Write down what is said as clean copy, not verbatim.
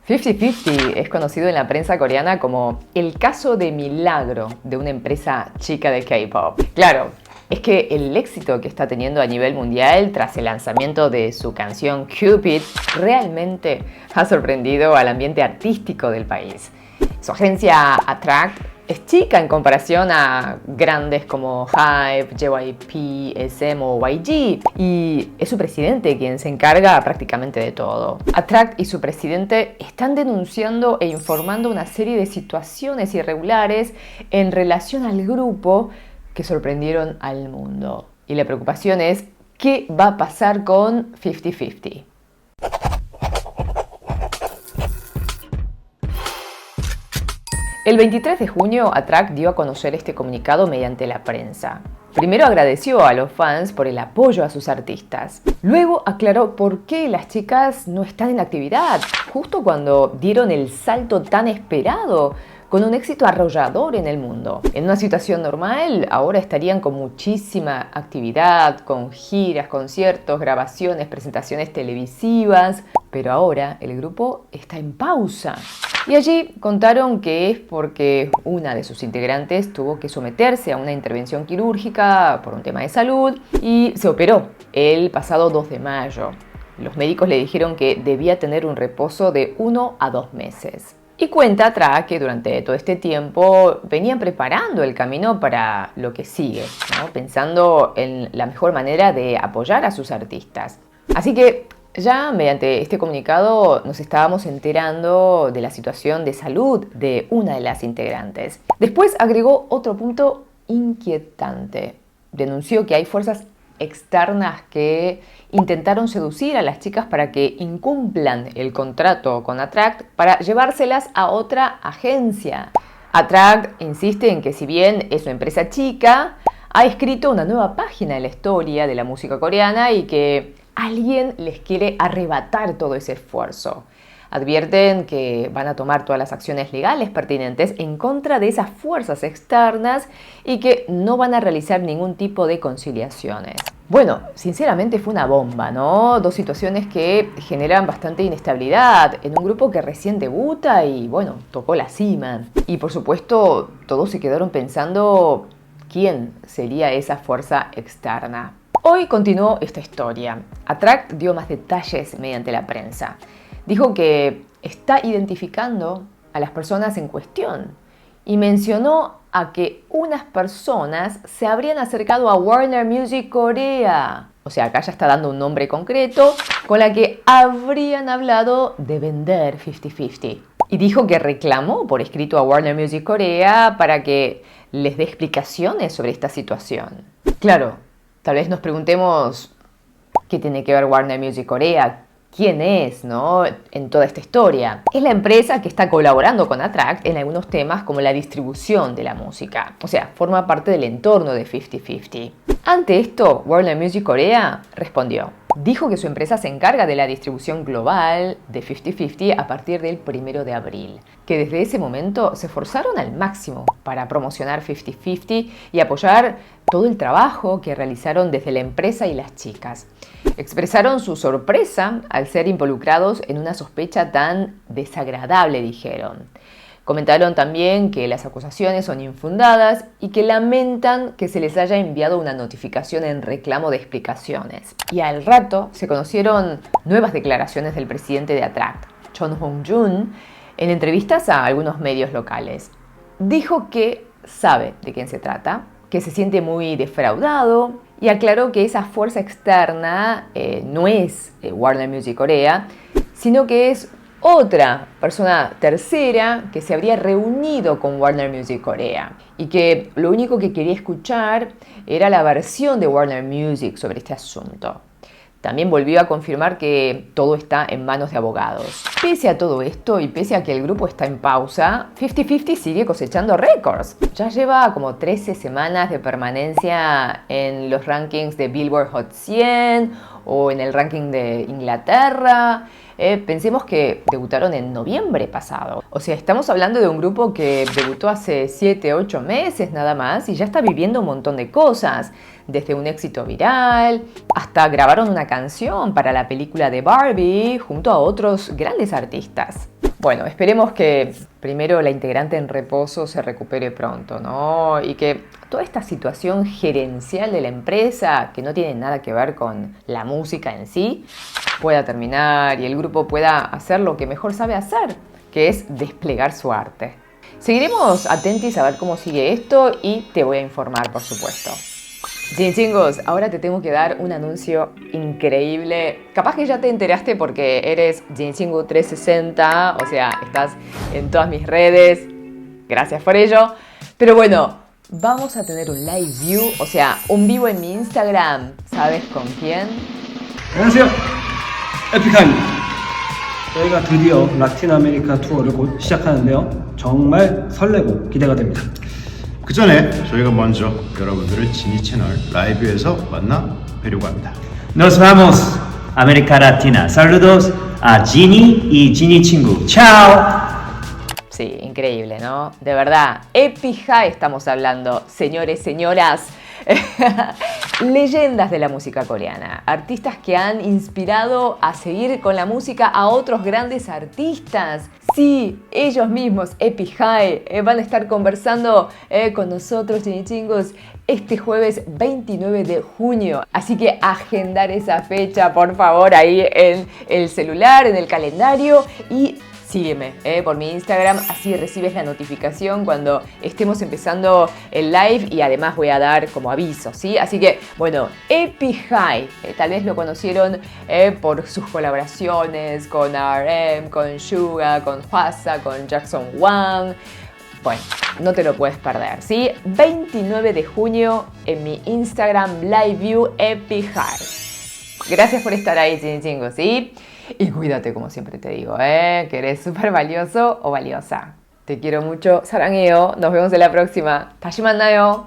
50-50 es conocido en la prensa coreana como el caso de milagro de una empresa chica de K-pop. Claro, es que el éxito que está teniendo a nivel mundial tras el lanzamiento de su canción Cupid realmente ha sorprendido al ambiente artístico del país. Su agencia Attract es chica en comparación a grandes como HYBE, JYP, SM o YG, y es su presidente quien se encarga prácticamente de todo. Attract y su presidente están denunciando e informando una serie de situaciones irregulares en relación al grupo que sorprendieron al mundo. Y la preocupación es ¿qué va a pasar con 50-50? El 23 de junio, Attract dio a conocer este comunicado mediante la prensa. Primero agradeció a los fans por el apoyo a sus artistas. Luego aclaró por qué las chicas no están en actividad, justo cuando dieron el salto tan esperado, con un éxito arrollador en el mundo. En una situación normal, ahora estarían con muchísima actividad, con giras, conciertos, grabaciones, presentaciones televisivas, pero ahora el grupo está en pausa. Y allí contaron que es porque una de sus integrantes tuvo que someterse a una intervención quirúrgica por un tema de salud y se operó el pasado 2 de mayo. Los médicos le dijeron que debía tener un reposo de 1 a 2 meses. Y cuenta Attract que durante todo este tiempo venían preparando el camino para lo que sigue, ¿no? Pensando en la mejor manera de apoyar a sus artistas. Así que ya mediante este comunicado nos estábamos enterando de la situación de salud de una de las integrantes. Después agregó otro punto inquietante. Denunció que hay fuerzas externas que intentaron seducir a las chicas para que incumplan el contrato con Attract para llevárselas a otra agencia. Attract insiste en que si bien es una empresa chica, ha escrito una nueva página en la historia de la música coreana y que alguien les quiere arrebatar todo ese esfuerzo. Advierten que van a tomar todas las acciones legales pertinentes en contra de esas fuerzas externas y que no van a realizar ningún tipo de conciliaciones. Bueno, sinceramente fue una bomba, ¿no? Dos situaciones que generan bastante inestabilidad en un grupo que recién debuta y, bueno, tocó la cima. Y por supuesto, todos se quedaron pensando quién sería esa fuerza externa. Hoy continuó esta historia. Attract dio más detalles mediante la prensa. Dijo que está identificando a las personas en cuestión y mencionó a que unas personas se habrían acercado a Warner Music Corea. O sea, acá ya está dando un nombre concreto con la que habrían hablado de vender 50-50. Y dijo que reclamó por escrito a Warner Music Corea para que les dé explicaciones sobre esta situación. Claro, tal vez nos preguntemos qué tiene que ver Warner Music Corea. ¿Quién es, no? En toda esta historia? Es la empresa que está colaborando con Attract en algunos temas como la distribución de la música. O sea, forma parte del entorno de 50-50. Ante esto, Warner Music Corea respondió. Dijo que su empresa se encarga de la distribución global de 50-50 a partir del 1 de abril, que desde ese momento se esforzaron al máximo para promocionar 50-50 y apoyar todo el trabajo que realizaron desde la empresa y las chicas. Expresaron su sorpresa al ser involucrados en una sospecha tan desagradable, dijeron. Comentaron también que las acusaciones son infundadas y que lamentan que se les haya enviado una notificación en reclamo de explicaciones. Y al rato se conocieron nuevas declaraciones del presidente de Attract, Chon Hong-jun, en entrevistas a algunos medios locales. Dijo que sabe de quién se trata, que se siente muy defraudado y aclaró que esa fuerza externa no es Warner Music Corea, sino que es otra persona tercera que se habría reunido con Warner Music Corea y que lo único que quería escuchar era la versión de Warner Music sobre este asunto. También volvió a confirmar que todo está en manos de abogados. Pese a todo esto y pese a que el grupo está en pausa, 50-50 sigue cosechando récords. Ya lleva como 13 semanas de permanencia en los rankings de Billboard Hot 100 o en el ranking de Inglaterra. Pensemos que debutaron en noviembre pasado. O sea, estamos hablando de un grupo que debutó hace 7, 8 meses nada más y ya está viviendo un montón de cosas. Desde un éxito viral hasta grabaron una canción para la película de Barbie junto a otros grandes artistas. Bueno, esperemos que primero la integrante en reposo se recupere pronto, ¿no? Y que toda esta situación gerencial de la empresa, que no tiene nada que ver con la música en sí, pueda terminar y el grupo pueda hacer lo que mejor sabe hacer, que es desplegar su arte. Seguiremos atentos a ver cómo sigue esto y te voy a informar, por supuesto. Chingos, ahora te tengo que dar un anuncio increíble. Capaz que ya te enteraste porque eres Chingu 360, o sea, estás en todas mis redes. Gracias por ello. Pero bueno, vamos a tener un live view, o sea, un vivo en mi Instagram. ¿Sabes con quién? 안녕하세요. 에픽하입니다. 저희가 드디어 라틴 아메리카 투어를 곧 시작하는데요. 정말 설레고 기대가 됩니다. 그 전에 저희가 먼저 여러분들을 지니 채널 라이브에서 만나 뵈려고 합니다. Nos vamos, América Latina. Saludos a Ginny y Ginny Chingu. ¡Chao! Sí, increíble, ¿no? De verdad, Epic High estamos hablando, señores, señoras. Leyendas de la música coreana, artistas que han inspirado a seguir con la música a otros grandes artistas. Sí, ellos mismos, Epic High, van a estar conversando con nosotros, Chingos, este jueves 29 de junio. Así que agendar esa fecha, por favor, ahí en el celular, en el calendario y sígueme por mi Instagram, así recibes la notificación cuando estemos empezando el live y además voy a dar como aviso, ¿sí? Así que, bueno, Epic High, tal vez lo conocieron por sus colaboraciones con RM, con Suga, con Hwasa, con Jackson Wang. Bueno, no te lo puedes perder, ¿sí? 29 de junio en mi Instagram Live View Epic High. Gracias por estar ahí, chingos, ¿sí? Y cuídate, como siempre te digo, que eres súper valioso o valiosa. Te quiero mucho, 사랑해요. Nos vemos en la próxima. 다시 만나요.